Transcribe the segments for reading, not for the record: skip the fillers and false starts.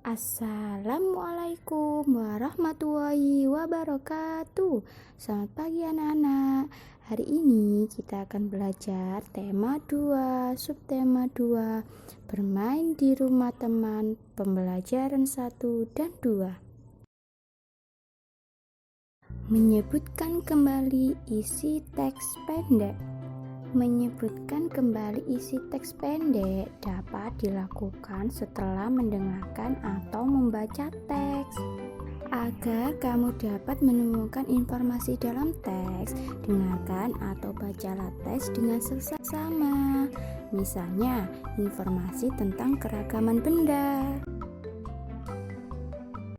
Assalamualaikum warahmatullahi wabarakatuh. Selamat pagi anak-anak. Hari ini kita akan belajar tema 2, subtema 2, bermain di rumah teman, pembelajaran 1 dan 2. Menyebutkan kembali isi teks pendek. Menyebutkan kembali isi teks pendek dapat dilakukan setelah mendengarkan atau membaca teks. Agar kamu dapat menemukan informasi dalam teks, dengarkan atau bacalah teks dengan seksama. Misalnya, informasi tentang keragaman benda.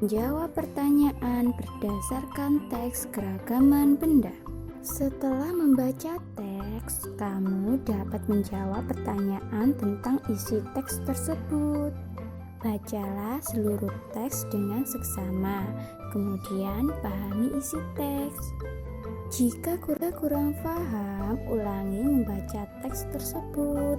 Jawab pertanyaan berdasarkan teks keragaman benda. Setelah membaca teks, kamu dapat menjawab pertanyaan tentang isi teks tersebut. Bacalah seluruh teks dengan seksama, kemudian pahami isi teks. Jika kurang paham, ulangi membaca teks tersebut.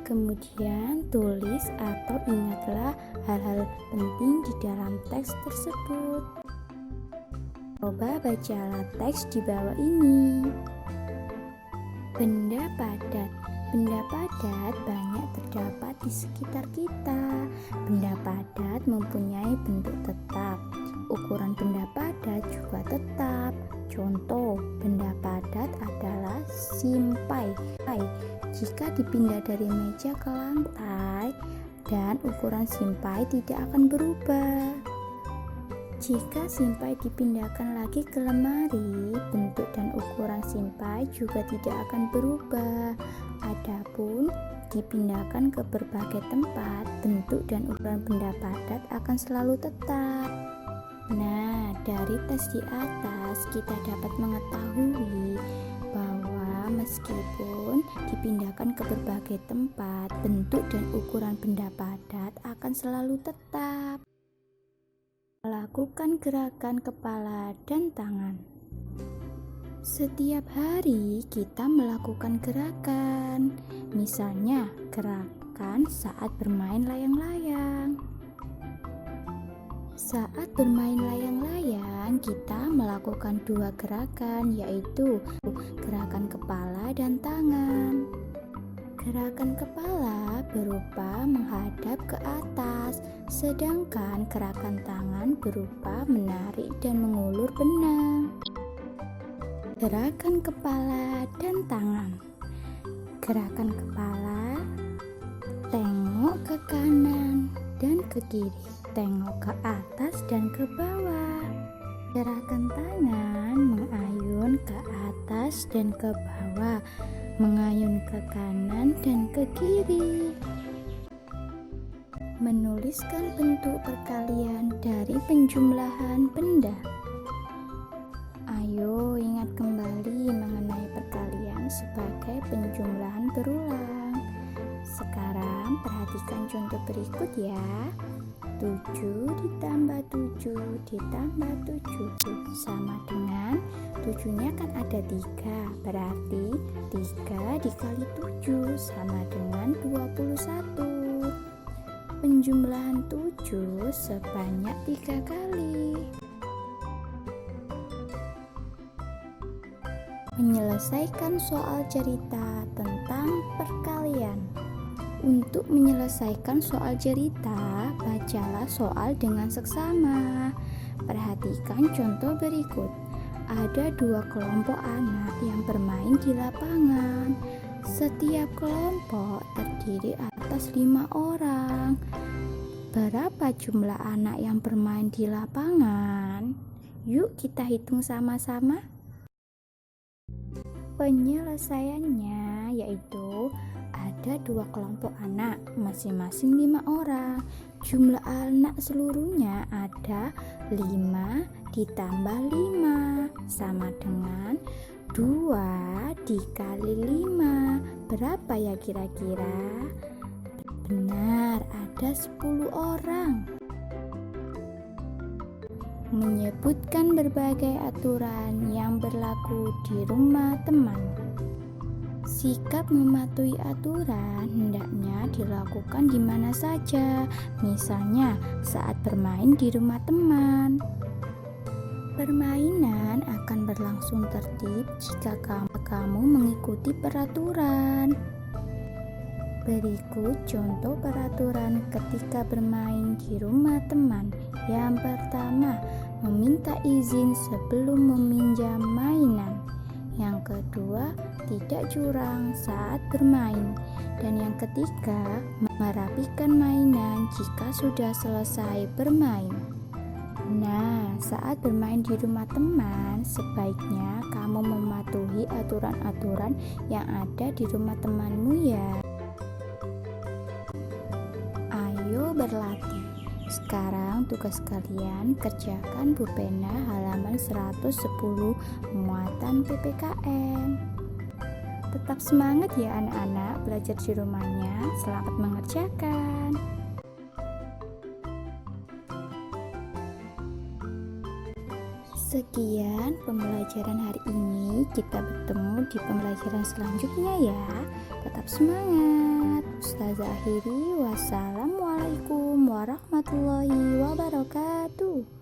Kemudian tulis atau ingatlah hal-hal penting di dalam teks tersebut. Coba bacalah teks di bawah ini. Benda padat. Benda padat banyak terdapat di sekitar kita. Benda padat mempunyai bentuk tetap. Ukuran benda padat juga tetap. Contoh, benda padat adalah simpai. Jika dipindah dari meja ke lantai, dan ukuran simpai tidak akan berubah. Jika simpai dipindahkan lagi ke lemari, bentuk dan ukuran simpai juga tidak akan berubah. Adapun dipindahkan ke berbagai tempat, bentuk dan ukuran benda padat akan selalu tetap. Nah, dari tes di atas kita dapat mengetahui bahwa meskipun dipindahkan ke berbagai tempat, bentuk dan ukuran benda padat akan selalu tetap. Lakukan gerakan kepala dan tangan. Setiap hari kita melakukan gerakan, misalnya gerakan saat bermain layang-layang. Saat bermain layang-layang, kita melakukan 2 gerakan, yaitu gerakan kepala dan tangan. Gerakan kepala berupa menghadap ke atas, sedangkan gerakan tangan berupa menarik dan mengulur benang. Gerakan kepala dan tangan. Gerakan kepala, tengok ke kanan dan ke kiri, tengok ke atas dan ke bawah. Gerakan tangan, mengayun ke atas dan ke bawah, mengayun ke kanan dan ke kiri. Menuliskan bentuk perkalian dari penjumlahan benda. Ayo ingat kembali mengenai perkalian sebagai penjumlahan berulang. Sekarang perhatikan contoh berikut ya. 7 ditambah 7 ditambah 7 sama dengan 7-nya kan ada 3, berarti 3 dikali 7 sama dengan 21. Penjumlahan 7 sebanyak 3 kali. Menyelesaikan soal cerita tentang perkalian. Untuk menyelesaikan soal cerita, bacalah soal dengan seksama. Perhatikan contoh berikut. Ada 2 kelompok anak yang bermain di lapangan. Setiap kelompok terdiri atas 5 orang. Berapa jumlah anak yang bermain di lapangan? Yuk kita hitung sama-sama. Penyelesaiannya yaitu ada 2 kelompok anak, masing-masing 5 orang. Jumlah anak seluruhnya ada 5 ditambah 5 sama dengan 2 dikali 5. Berapa ya kira-kira? Benar, ada 10 orang. Menyebutkan berbagai aturan yang berlaku di rumah teman. Sikap mematuhi aturan hendaknya dilakukan di mana saja, misalnya saat bermain di rumah teman. Permainan akan berlangsung tertib jika kamu mengikuti peraturan. Berikut contoh peraturan ketika bermain di rumah teman. Yang pertama, meminta izin sebelum meminjam mainan. Yang kedua, tidak curang saat bermain. Dan yang ketiga, merapikan mainan jika sudah selesai bermain. Nah, saat bermain di rumah teman, sebaiknya kamu mematuhi aturan-aturan yang ada di rumah temanmu ya. Ayo berlatih. Sekarang tugas kalian kerjakan pulpena halaman 110 muatan PPKN. Tetap semangat ya anak-anak belajar di rumahnya. Selamat mengerjakan. Sekian pembelajaran hari ini. Kita bertemu di pembelajaran selanjutnya ya. Tetap semangat. Ustazah akhiri. Wassalamualaikum warahmatullahi wabarakatuh.